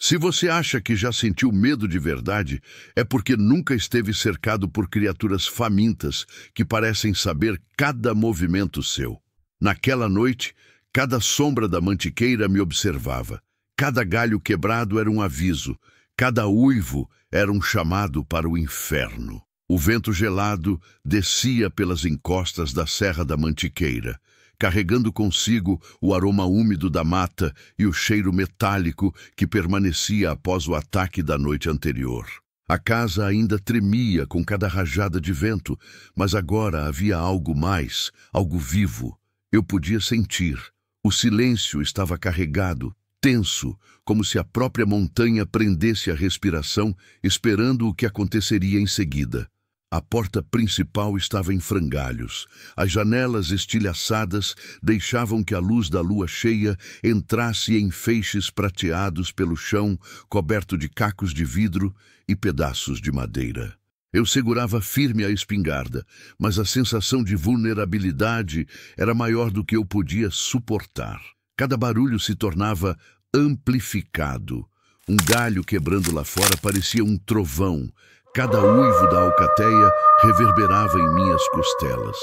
Se você acha que já sentiu medo de verdade, é porque nunca esteve cercado por criaturas famintas que parecem saber cada movimento seu. Naquela noite, cada sombra da mantiqueira me observava. Cada galho quebrado era um aviso. Cada uivo era um chamado para o inferno. O vento gelado descia pelas encostas da Serra da Mantiqueira, carregando consigo o aroma úmido da mata e o cheiro metálico que permanecia após o ataque da noite anterior. A casa ainda tremia com cada rajada de vento, mas agora havia algo mais, algo vivo. Eu podia sentir. O silêncio estava carregado, tenso, como se a própria montanha prendesse a respiração, esperando o que aconteceria em seguida. A porta principal estava em frangalhos. As janelas estilhaçadas deixavam que a luz da lua cheia entrasse em feixes prateados pelo chão, coberto de cacos de vidro e pedaços de madeira. Eu segurava firme a espingarda, mas a sensação de vulnerabilidade era maior do que eu podia suportar. Cada barulho se tornava amplificado. Um galho quebrando lá fora parecia um trovão. Cada uivo da alcateia reverberava em minhas costelas.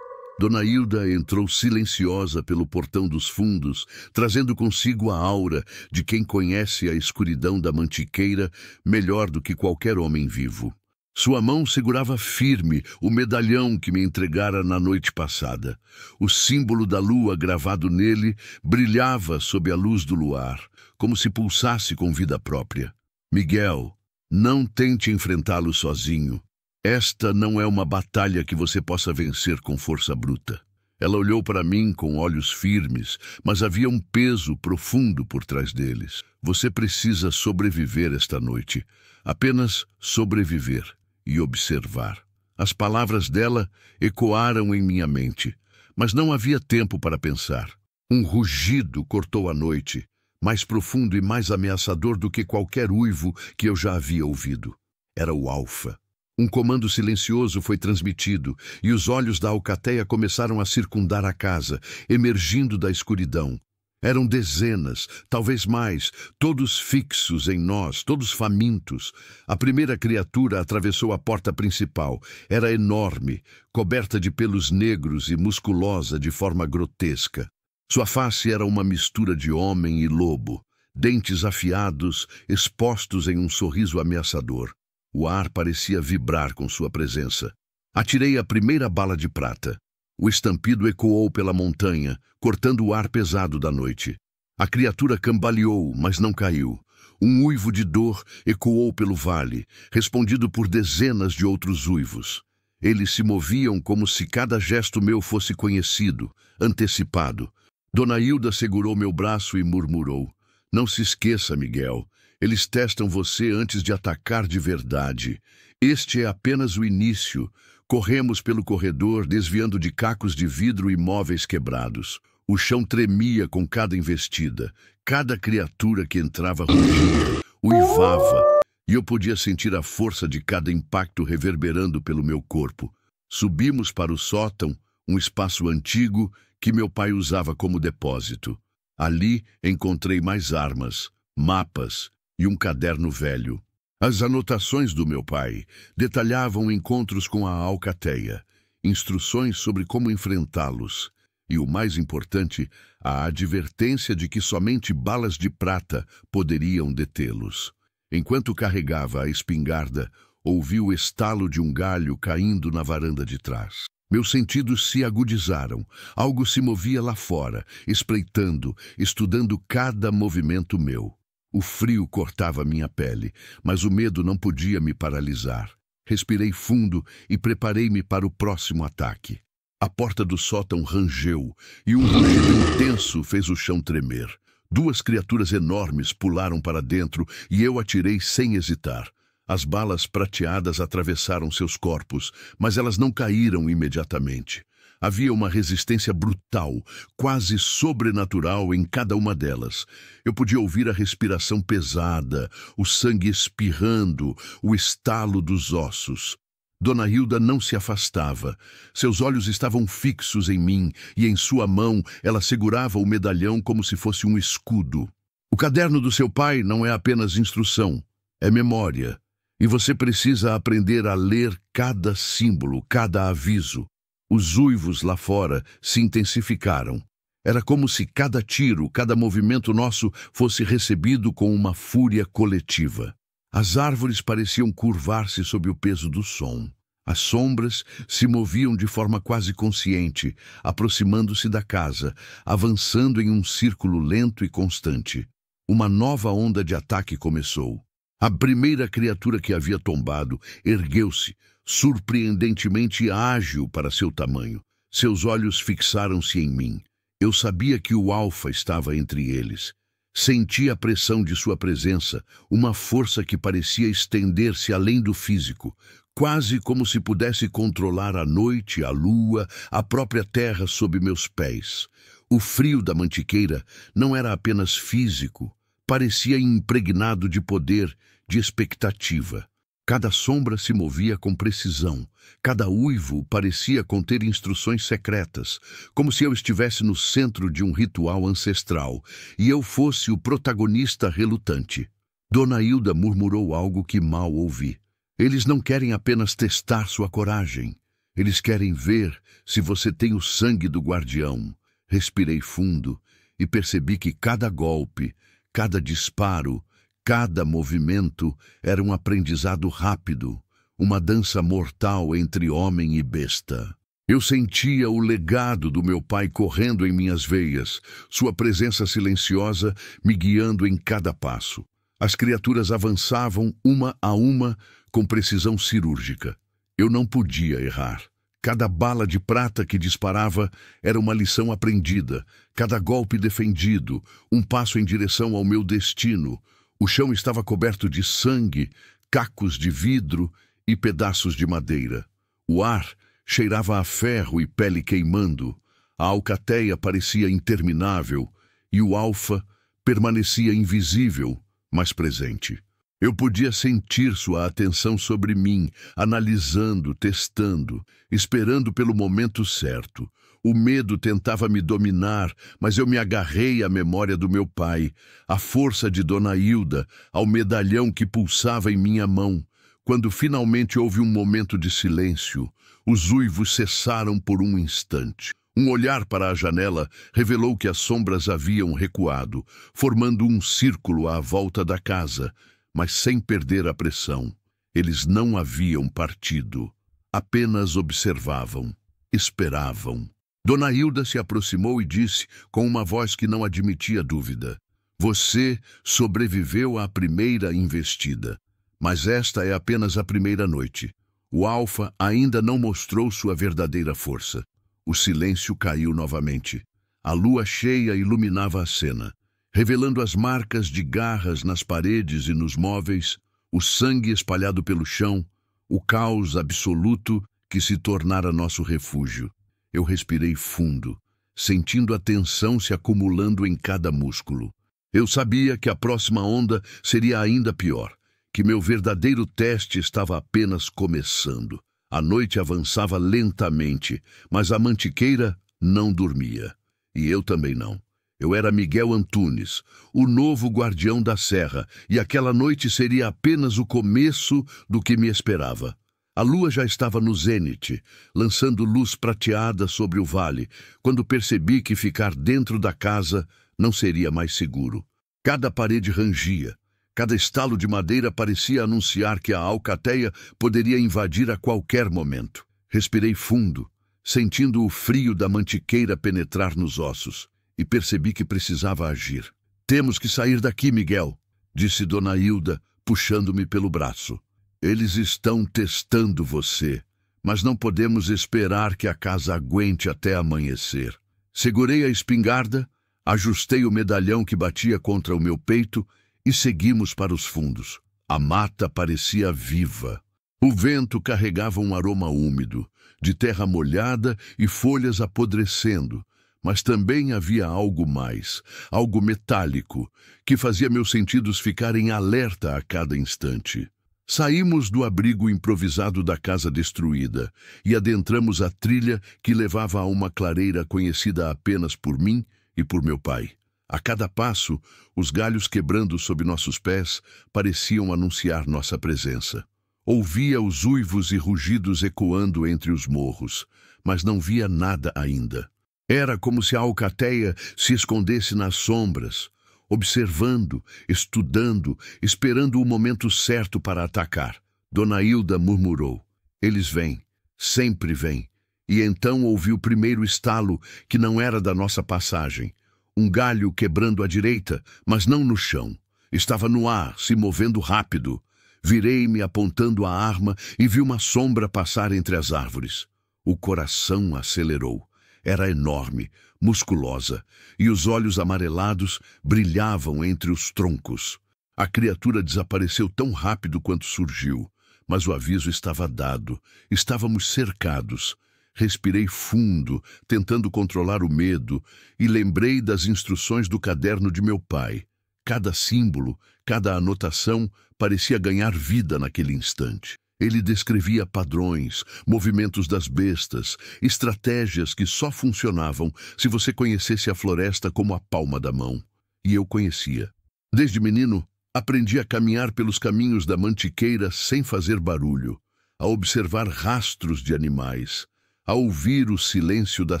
Dona Hilda entrou silenciosa pelo portão dos fundos, trazendo consigo a aura de quem conhece a escuridão da mantiqueira melhor do que qualquer homem vivo. Sua mão segurava firme o medalhão que me entregara na noite passada. O símbolo da lua gravado nele brilhava sob a luz do luar, como se pulsasse com vida própria. Miguel, não tente enfrentá-lo sozinho. Esta não é uma batalha que você possa vencer com força bruta. Ela olhou para mim com olhos firmes, mas havia um peso profundo por trás deles. Você precisa sobreviver esta noite. Apenas sobreviver e observar. As palavras dela ecoaram em minha mente, mas não havia tempo para pensar. Um rugido cortou a noite, mais profundo e mais ameaçador do que qualquer uivo que eu já havia ouvido. Era o Alfa. Um comando silencioso foi transmitido, e os olhos da alcateia começaram a circundar a casa, emergindo da escuridão. Eram dezenas, talvez mais, todos fixos em nós, todos famintos. A primeira criatura atravessou a porta principal. Era enorme, coberta de pelos negros e musculosa de forma grotesca. Sua face era uma mistura de homem e lobo, dentes afiados, expostos em um sorriso ameaçador. O ar parecia vibrar com sua presença. Atirei a primeira bala de prata. O estampido ecoou pela montanha, cortando o ar pesado da noite. A criatura cambaleou, mas não caiu. Um uivo de dor ecoou pelo vale, respondido por dezenas de outros uivos. Eles se moviam como se cada gesto meu fosse conhecido, antecipado. Dona Hilda segurou meu braço e murmurou: "Não se esqueça, Miguel. Eles testam você antes de atacar de verdade. Este é apenas o início." Corremos pelo corredor, desviando de cacos de vidro e móveis quebrados. O chão tremia com cada investida. Cada criatura que entrava rugia, uivava, e eu podia sentir a força de cada impacto reverberando pelo meu corpo. Subimos para o sótão, um espaço antigo que meu pai usava como depósito. Ali encontrei mais armas, mapas e um caderno velho. As anotações do meu pai detalhavam encontros com a alcateia, instruções sobre como enfrentá-los e, o mais importante, a advertência de que somente balas de prata poderiam detê-los. Enquanto carregava a espingarda, ouvi o estalo de um galho caindo na varanda de trás. Meus sentidos se agudizaram. Algo se movia lá fora, espreitando, estudando cada movimento meu. O frio cortava minha pele, mas o medo não podia me paralisar. Respirei fundo e preparei-me para o próximo ataque. A porta do sótão rangeu e um rugido intenso fez o chão tremer. Duas criaturas enormes pularam para dentro e eu atirei sem hesitar. As balas prateadas atravessaram seus corpos, mas elas não caíram imediatamente. Havia uma resistência brutal, quase sobrenatural em cada uma delas. Eu podia ouvir a respiração pesada, o sangue espirrando, o estalo dos ossos. Dona Hilda não se afastava. Seus olhos estavam fixos em mim e em sua mão ela segurava o medalhão como se fosse um escudo. O O caderno do seu pai não é apenas instrução, é memória. E você precisa aprender a ler cada símbolo, cada aviso. Os uivos lá fora se intensificaram. Era como se cada tiro, cada movimento nosso fosse recebido com uma fúria coletiva. As árvores pareciam curvar-se sob o peso do som. As sombras se moviam de forma quase consciente, aproximando-se da casa, avançando em um círculo lento e constante. Uma nova onda de ataque começou. A primeira criatura que havia tombado ergueu-se, surpreendentemente ágil para seu tamanho. Seus olhos fixaram-se em mim. Eu sabia que o Alfa estava entre eles. Senti a pressão de sua presença, uma força que parecia estender-se além do físico, quase como se pudesse controlar a noite, a lua, a própria terra sob meus pés. O frio da mantiqueira não era apenas físico, parecia impregnado de poder, de expectativa. Cada sombra se movia com precisão. Cada uivo parecia conter instruções secretas, como se eu estivesse no centro de um ritual ancestral e eu fosse o protagonista relutante. Dona Hilda murmurou algo que mal ouvi. Eles não querem apenas testar sua coragem. Eles querem ver se você tem o sangue do guardião. Respirei fundo e percebi que cada golpe, cada disparo, cada movimento era um aprendizado rápido, uma dança mortal entre homem e besta. Eu sentia o legado do meu pai correndo em minhas veias, sua presença silenciosa me guiando em cada passo. As criaturas avançavam uma a uma com precisão cirúrgica. Eu não podia errar. Cada bala de prata que disparava era uma lição aprendida, cada golpe defendido, um passo em direção ao meu destino. O chão estava coberto de sangue, cacos de vidro e pedaços de madeira. O ar cheirava a ferro e pele queimando. A alcateia parecia interminável e o Alfa permanecia invisível, mas presente. Eu podia sentir sua atenção sobre mim, analisando, testando, esperando pelo momento certo. O medo tentava me dominar, mas eu me agarrei à memória do meu pai, à força de Dona Hilda, ao medalhão que pulsava em minha mão. Quando finalmente houve um momento de silêncio, os uivos cessaram por um instante. Um olhar para a janela revelou que as sombras haviam recuado, formando um círculo à volta da casa, mas sem perder a pressão. Eles não haviam partido, apenas observavam, esperavam. Dona Hilda se aproximou e disse, com uma voz que não admitia dúvida: "Você sobreviveu à primeira investida, mas esta é apenas a primeira noite. O Alfa ainda não mostrou sua verdadeira força." O silêncio caiu novamente. A lua cheia iluminava a cena, revelando as marcas de garras nas paredes e nos móveis, o sangue espalhado pelo chão, o caos absoluto que se tornara nosso refúgio. Eu respirei fundo, sentindo a tensão se acumulando em cada músculo. Eu sabia que a próxima onda seria ainda pior, que meu verdadeiro teste estava apenas começando. A noite avançava lentamente, mas a mantiqueira não dormia. E eu também não. Eu era Miguel Antunes, o novo guardião da serra, e aquela noite seria apenas o começo do que me esperava. A lua já estava no zênite, lançando luz prateada sobre o vale, quando percebi que ficar dentro da casa não seria mais seguro. Cada parede rangia, cada estalo de madeira parecia anunciar que a alcateia poderia invadir a qualquer momento. Respirei fundo, sentindo o frio da mantiqueira penetrar nos ossos, e percebi que precisava agir. "Temos que sair daqui, Miguel", disse Dona Hilda, puxando-me pelo braço. "Eles estão testando você, mas não podemos esperar que a casa aguente até amanhecer." Segurei a espingarda, ajustei o medalhão que batia contra o meu peito e seguimos para os fundos. A mata parecia viva. O vento carregava um aroma úmido, de terra molhada e folhas apodrecendo, mas também havia algo mais, algo metálico, que fazia meus sentidos ficarem alerta a cada instante. Saímos do abrigo improvisado da casa destruída e adentramos a trilha que levava a uma clareira conhecida apenas por mim e por meu pai. A cada passo, os galhos quebrando sob nossos pés pareciam anunciar nossa presença. Ouvia os uivos e rugidos ecoando entre os morros, mas não via nada ainda. Era como se a alcateia se escondesse nas sombras, observando, estudando, esperando o momento certo para atacar. Dona Hilda murmurou: "Eles vêm, sempre vêm." E então ouvi o primeiro estalo, que não era da nossa passagem. Um galho quebrando à direita, mas não no chão. Estava no ar, se movendo rápido. Virei-me apontando a arma e vi uma sombra passar entre as árvores. O coração acelerou. Era enorme, musculosa, e os olhos amarelados brilhavam entre os troncos. A criatura desapareceu tão rápido quanto surgiu, mas o aviso estava dado. Estávamos cercados. Respirei fundo, tentando controlar o medo, e lembrei das instruções do caderno de meu pai. Cada símbolo, cada anotação parecia ganhar vida naquele instante. Ele descrevia padrões, movimentos das bestas, estratégias que só funcionavam se você conhecesse a floresta como a palma da mão. E eu conhecia. Desde menino, aprendi a caminhar pelos caminhos da mantiqueira sem fazer barulho, a observar rastros de animais, a ouvir o silêncio da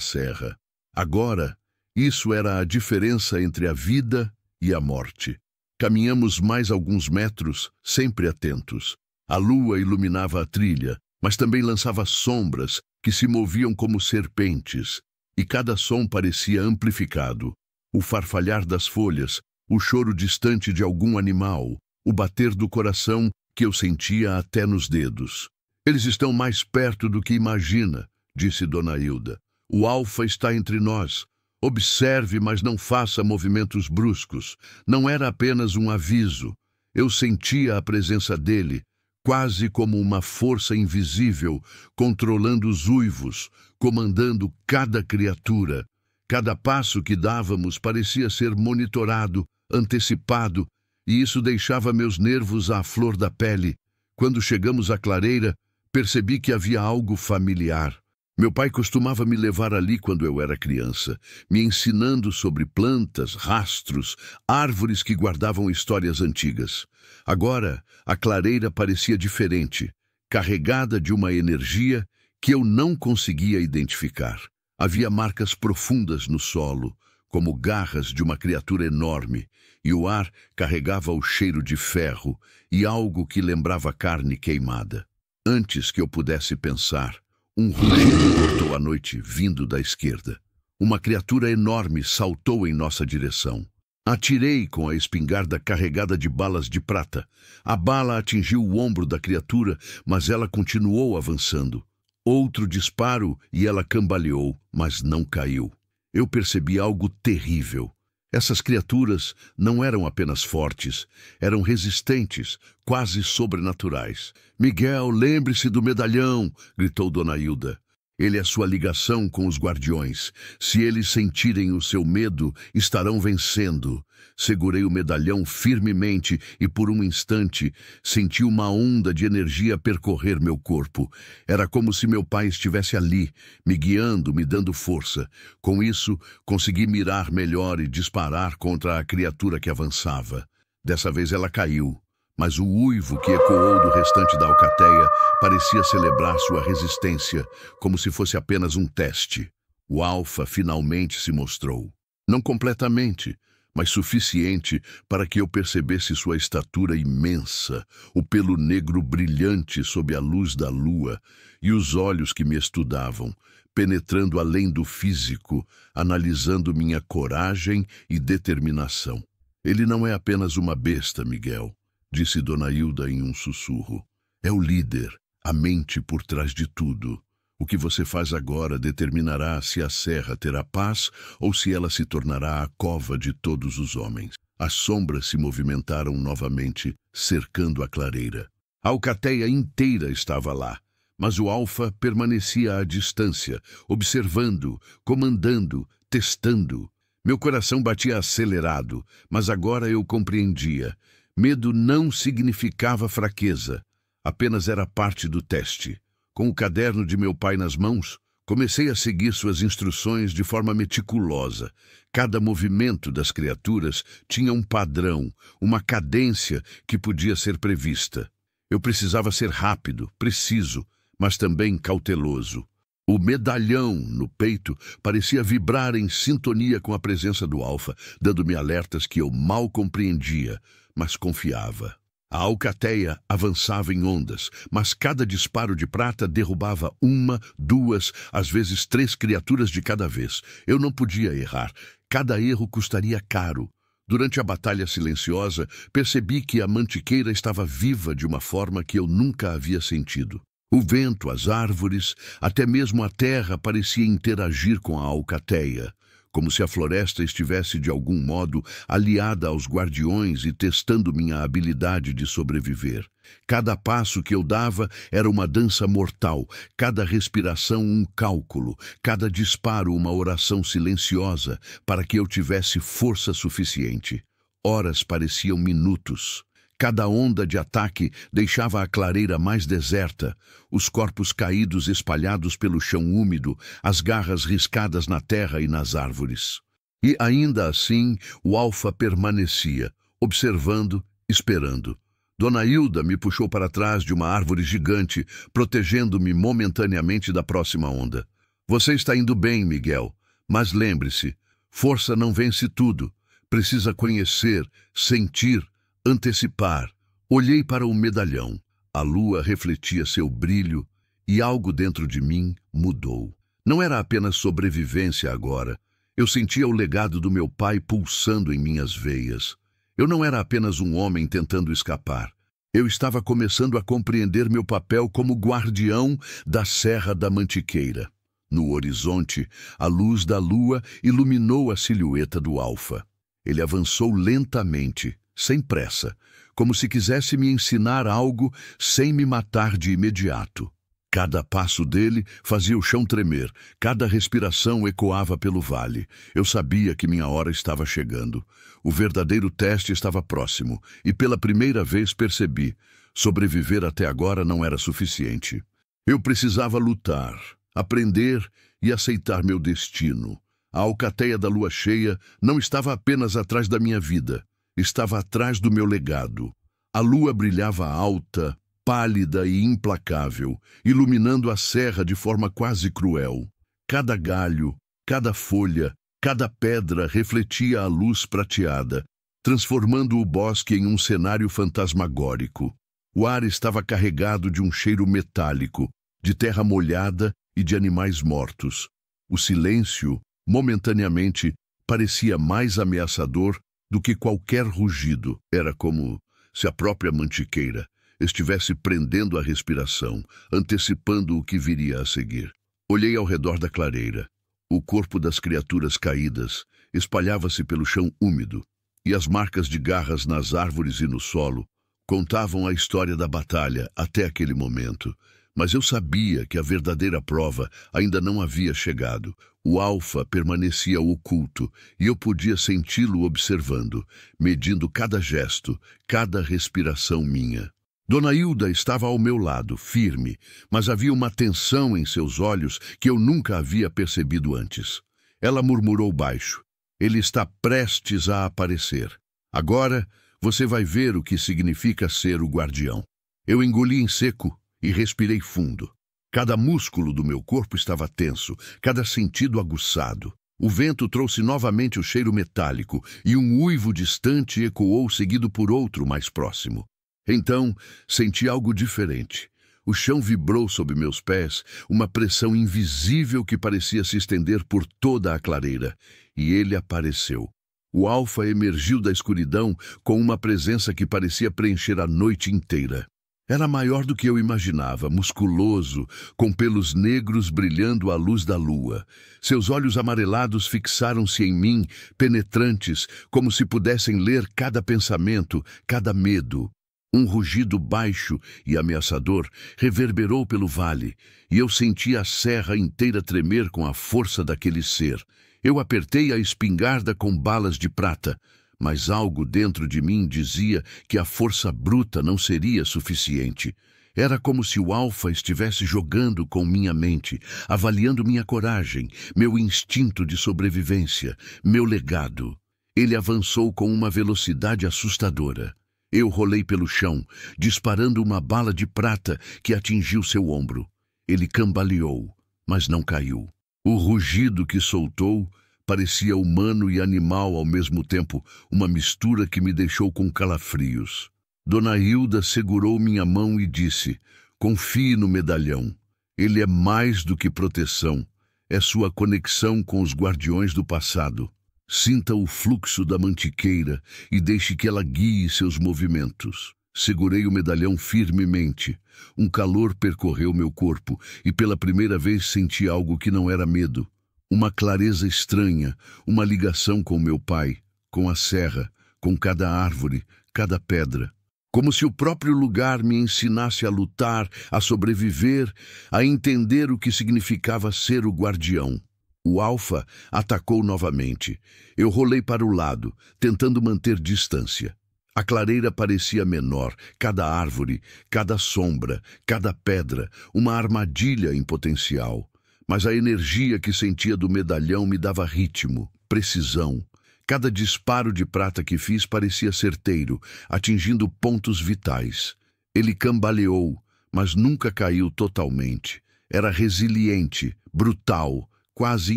serra. Agora, isso era a diferença entre a vida e a morte. Caminhamos mais alguns metros, sempre atentos. A lua iluminava a trilha, mas também lançava sombras que se moviam como serpentes, e cada som parecia amplificado. O farfalhar das folhas, o choro distante de algum animal, o bater do coração que eu sentia até nos dedos. "Eles estão mais perto do que imagina", disse Dona Hilda. "O alfa está entre nós. Observe, mas não faça movimentos bruscos." Não era apenas um aviso. Eu sentia a presença dele, quase como uma força invisível, controlando os uivos, comandando cada criatura. Cada passo que dávamos parecia ser monitorado, antecipado, e isso deixava meus nervos à flor da pele. Quando chegamos à clareira, percebi que havia algo familiar. Meu pai costumava me levar ali quando eu era criança, me ensinando sobre plantas, rastros, árvores que guardavam histórias antigas. Agora, a clareira parecia diferente, carregada de uma energia que eu não conseguia identificar. Havia marcas profundas no solo, como garras de uma criatura enorme, e o ar carregava o cheiro de ferro e algo que lembrava carne queimada. Antes que eu pudesse pensar, um rugido cortou a noite vindo da esquerda. Uma criatura enorme saltou em nossa direção. Atirei com a espingarda carregada de balas de prata. A bala atingiu o ombro da criatura, mas ela continuou avançando. Outro disparo e ela cambaleou, mas não caiu. Eu percebi algo terrível. Essas criaturas não eram apenas fortes, eram resistentes, quase sobrenaturais. "Miguel, lembre-se do medalhão!" gritou Dona Hilda. "Ele é sua ligação com os guardiões. Se eles sentirem o seu medo, estarão vencendo." Segurei o medalhão firmemente e, por um instante, senti uma onda de energia percorrer meu corpo. Era como se meu pai estivesse ali, me guiando, me dando força. Com isso, consegui mirar melhor e disparar contra a criatura que avançava. Dessa vez ela caiu, mas o uivo que ecoou do restante da alcateia parecia celebrar sua resistência, como se fosse apenas um teste. O alfa finalmente se mostrou. Não completamente, mas suficiente para que eu percebesse sua estatura imensa, o pelo negro brilhante sob a luz da lua e os olhos que me estudavam, penetrando além do físico, analisando minha coragem e determinação. "Ele não é apenas uma besta, Miguel", disse Dona Hilda em um sussurro. "É o líder, a mente por trás de tudo. O que você faz agora determinará se a serra terá paz ou se ela se tornará a cova de todos os homens." As sombras se movimentaram novamente, cercando a clareira. A alcateia inteira estava lá, mas o alfa permanecia à distância, observando, comandando, testando. Meu coração batia acelerado, mas agora eu compreendia. Medo não significava fraqueza, apenas era parte do teste. Com o caderno de meu pai nas mãos, Comecei a seguir suas instruções de forma meticulosa. Cada movimento das criaturas tinha um padrão, uma cadência que podia ser prevista. Eu precisava ser rápido, preciso, mas também cauteloso. O medalhão no peito parecia vibrar em sintonia com a presença do Alfa, dando-me alertas que eu mal compreendia, mas confiava. A alcateia avançava em ondas, mas cada disparo de prata derrubava uma, duas, às vezes 3 criaturas de cada vez. Eu não podia errar. Cada erro custaria caro. Durante a batalha silenciosa, percebi que a mantiqueira estava viva de uma forma que eu nunca havia sentido. O vento, as árvores, até mesmo a terra parecia interagir com a alcateia, como se a floresta estivesse de algum modo aliada aos guardiões e testando minha habilidade de sobreviver. Cada passo que eu dava era uma dança mortal, cada respiração um cálculo, cada disparo uma oração silenciosa para que eu tivesse força suficiente. Horas pareciam minutos. Cada onda de ataque deixava a clareira mais deserta, os corpos caídos espalhados pelo chão úmido, as garras riscadas na terra e nas árvores. E ainda assim, o Alfa permanecia, observando, esperando. Dona Hilda me puxou para trás de uma árvore gigante, protegendo-me momentaneamente da próxima onda. Você está indo bem, Miguel, mas lembre-se, força não vence tudo. Precisa conhecer, sentir, antecipar. Olhei para o medalhão. A lua refletia seu brilho e algo dentro de mim mudou. Não era apenas sobrevivência agora. Eu sentia o legado do meu pai pulsando em minhas veias. Eu não era apenas um homem tentando escapar. Eu estava começando a compreender meu papel como guardião da Serra da Mantiqueira. No horizonte, a luz da lua iluminou a silhueta do Alfa. Ele avançou lentamente, sem pressa, como se quisesse me ensinar algo sem me matar de imediato. Cada passo dele fazia o chão tremer, cada respiração ecoava pelo vale. Eu sabia que minha hora estava chegando. O verdadeiro teste estava próximo, e pela primeira vez percebi, sobreviver até agora não era suficiente. Eu precisava lutar, aprender e aceitar meu destino. A alcateia da lua cheia não estava apenas atrás da minha vida, estava atrás do meu legado. A lua brilhava alta, pálida e implacável, iluminando a serra de forma quase cruel. Cada galho, cada folha, cada pedra refletia a luz prateada, transformando o bosque em um cenário fantasmagórico. O ar estava carregado de um cheiro metálico, de terra molhada e de animais mortos. O silêncio, momentaneamente, parecia mais ameaçador do que qualquer rugido. Era como se a própria mantiqueira estivesse prendendo a respiração, antecipando o que viria a seguir. Olhei ao redor da clareira. O corpo das criaturas caídas espalhava-se pelo chão úmido, e as marcas de garras nas árvores e no solo contavam a história da batalha até aquele momento. Mas eu sabia que a verdadeira prova ainda não havia chegado. O Alfa permanecia oculto e eu podia senti-lo observando, medindo cada gesto, cada respiração minha. Dona Hilda estava ao meu lado, firme, mas havia uma tensão em seus olhos que eu nunca havia percebido antes. Ela murmurou baixo. Ele está prestes a aparecer. Agora você vai ver o que significa ser o guardião. Eu engoli em seco e respirei fundo. Cada músculo do meu corpo estava tenso, cada sentido aguçado. O vento trouxe novamente o cheiro metálico e um uivo distante ecoou, seguido por outro mais próximo. Então, senti algo diferente. O chão vibrou sob meus pés, uma pressão invisível que parecia se estender por toda a clareira. E ele apareceu. O Alfa emergiu da escuridão com uma presença que parecia preencher a noite inteira. Era maior do que eu imaginava, musculoso, com pelos negros brilhando à luz da lua. Seus olhos amarelados fixaram-se em mim, penetrantes, como se pudessem ler cada pensamento, cada medo. Um rugido baixo e ameaçador reverberou pelo vale, e eu senti a serra inteira tremer com a força daquele ser. Eu apertei a espingarda com balas de prata, mas algo dentro de mim dizia que a força bruta não seria suficiente. Era como se o Alfa estivesse jogando com minha mente, avaliando minha coragem, meu instinto de sobrevivência, meu legado. Ele avançou com uma velocidade assustadora. Eu rolei pelo chão, disparando uma bala de prata que atingiu seu ombro. Ele cambaleou, mas não caiu. O rugido que soltou parecia humano e animal ao mesmo tempo, uma mistura que me deixou com calafrios. Dona Hilda segurou minha mão e disse: confie no medalhão. Ele é mais do que proteção. É sua conexão com os guardiões do passado. Sinta o fluxo da mantiqueira e deixe que ela guie seus movimentos. Segurei o medalhão firmemente. Um calor percorreu meu corpo e pela primeira vez senti algo que não era medo. Uma clareza estranha, uma ligação com meu pai, com a serra, com cada árvore, cada pedra. Como se o próprio lugar me ensinasse a lutar, a sobreviver, a entender o que significava ser o guardião. O Alfa atacou novamente. Eu rolei para o lado, tentando manter distância. A clareira parecia menor, cada árvore, cada sombra, cada pedra, uma armadilha em potencial. Mas a energia que sentia do medalhão me dava ritmo, precisão. Cada disparo de prata que fiz parecia certeiro, atingindo pontos vitais. Ele cambaleou, mas nunca caiu totalmente. Era resiliente, brutal, quase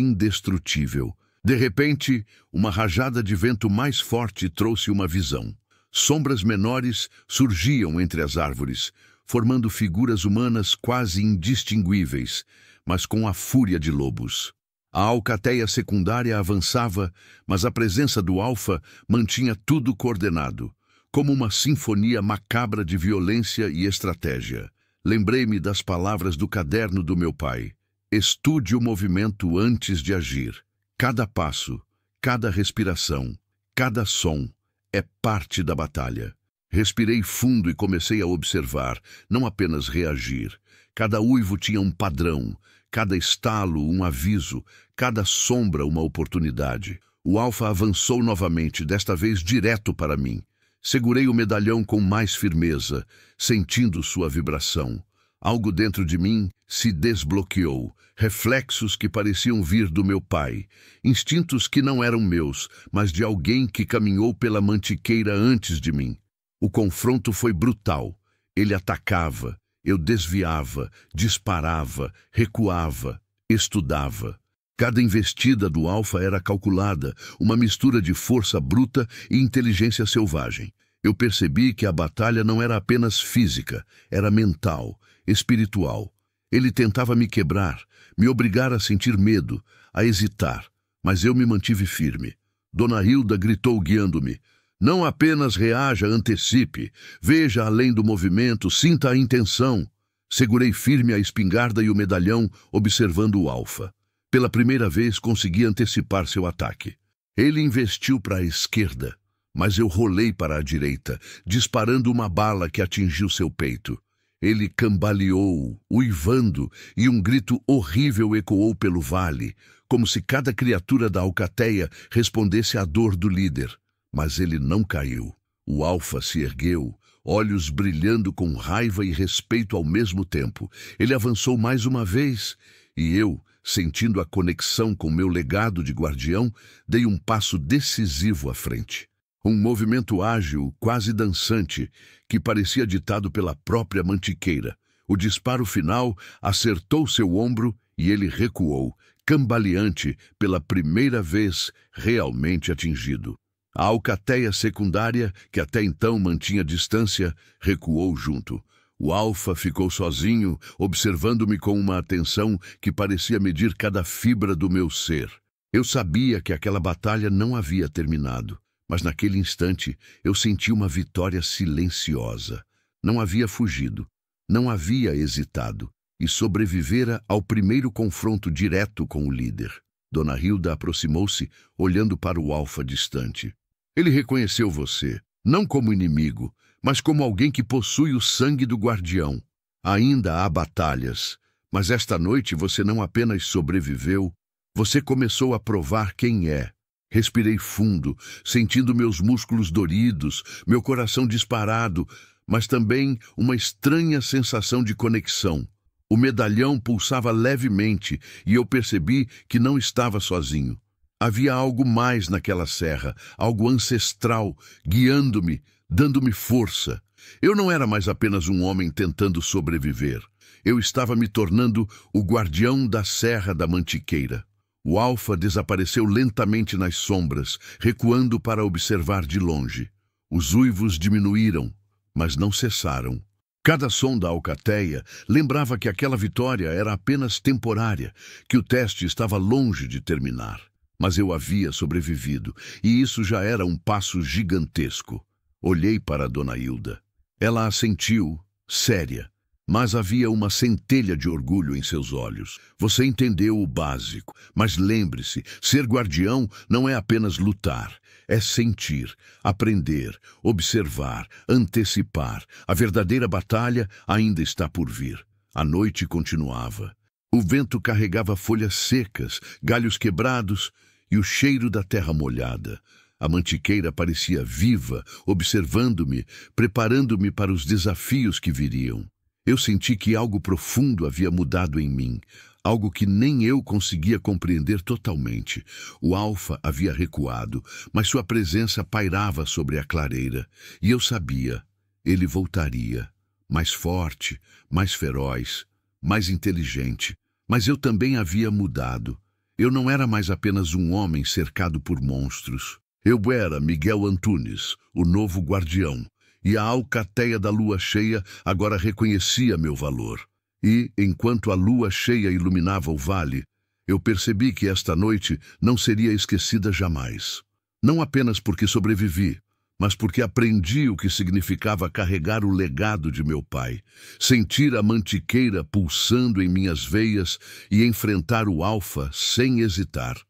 indestrutível. De repente, uma rajada de vento mais forte trouxe uma visão. Sombras menores surgiam entre as árvores, formando figuras humanas quase indistinguíveis, mas com a fúria de lobos. A alcateia secundária avançava, mas a presença do Alfa mantinha tudo coordenado, como uma sinfonia macabra de violência e estratégia. Lembrei-me das palavras do caderno do meu pai. Estude o movimento antes de agir. Cada passo, cada respiração, cada som é parte da batalha. Respirei fundo e comecei a observar, não apenas reagir. Cada uivo tinha um padrão, cada estalo um aviso, cada sombra uma oportunidade. O Alfa avançou novamente, desta vez direto para mim. Segurei o medalhão com mais firmeza, sentindo sua vibração. Algo dentro de mim se desbloqueou, reflexos que pareciam vir do meu pai, instintos que não eram meus, mas de alguém que caminhou pela mantiqueira antes de mim. O confronto foi brutal. Ele atacava, eu desviava, disparava, recuava, estudava. Cada investida do Alfa era calculada, uma mistura de força bruta e inteligência selvagem. Eu percebi que a batalha não era apenas física, era mental, espiritual. Ele tentava me quebrar, me obrigar a sentir medo, a hesitar, mas eu me mantive firme. Dona Hilda gritou guiando-me: não apenas reaja, antecipe, veja além do movimento, sinta a intenção. Segurei firme a espingarda e o medalhão, observando o Alfa. Pela primeira vez consegui antecipar seu ataque. Ele investiu para a esquerda, mas eu rolei para a direita, disparando uma bala que atingiu seu peito. Ele cambaleou, uivando, e um grito horrível ecoou pelo vale, como se cada criatura da alcateia respondesse à dor do líder. Mas ele não caiu. O Alfa se ergueu, olhos brilhando com raiva e respeito ao mesmo tempo. Ele avançou mais uma vez, e eu, sentindo a conexão com meu legado de guardião, dei um passo decisivo à frente. Um movimento ágil, quase dançante, que parecia ditado pela própria mantiqueira. O disparo final acertou seu ombro e ele recuou, cambaleante, pela primeira vez realmente atingido. A alcateia secundária, que até então mantinha distância, recuou junto. O Alfa ficou sozinho, observando-me com uma atenção que parecia medir cada fibra do meu ser. Eu sabia que aquela batalha não havia terminado, mas naquele instante eu senti uma vitória silenciosa. Não havia fugido, não havia hesitado, e sobrevivera ao primeiro confronto direto com o líder. Dona Hilda aproximou-se, olhando para o Alfa distante. Ele reconheceu você, não como inimigo, mas como alguém que possui o sangue do guardião. Ainda há batalhas, mas esta noite você não apenas sobreviveu, você começou a provar quem é. Respirei fundo, sentindo meus músculos doridos, meu coração disparado, mas também uma estranha sensação de conexão. O medalhão pulsava levemente e eu percebi que não estava sozinho. Havia algo mais naquela serra, algo ancestral, guiando-me, dando-me força. Eu não era mais apenas um homem tentando sobreviver. Eu estava me tornando o guardião da Serra da Mantiqueira. O Alfa desapareceu lentamente nas sombras, recuando para observar de longe. Os uivos diminuíram, mas não cessaram. Cada som da alcateia lembrava que aquela vitória era apenas temporária, que o teste estava longe de terminar. Mas eu havia sobrevivido, e isso já era um passo gigantesco. Olhei para Dona Hilda. Ela assentiu, séria, mas havia uma centelha de orgulho em seus olhos. Você entendeu o básico, mas lembre-se, ser guardião não é apenas lutar, é sentir, aprender, observar, antecipar. A verdadeira batalha ainda está por vir. A noite continuava. O vento carregava folhas secas, galhos quebrados e o cheiro da terra molhada. A mantiqueira parecia viva, observando-me, preparando-me para os desafios que viriam. Eu senti que algo profundo havia mudado em mim, algo que nem eu conseguia compreender totalmente. O Alfa havia recuado, mas sua presença pairava sobre a clareira, e eu sabia, ele voltaria, mais forte, mais feroz, mais inteligente. Mas eu também havia mudado. Eu não era mais apenas um homem cercado por monstros. Eu era Miguel Antunes, o novo guardião, e a alcateia da lua cheia agora reconhecia meu valor. E, enquanto a lua cheia iluminava o vale, eu percebi que esta noite não seria esquecida jamais. Não apenas porque sobrevivi, mas porque aprendi o que significava carregar o legado de meu pai, sentir a mantiqueira pulsando em minhas veias e enfrentar o Alfa sem hesitar.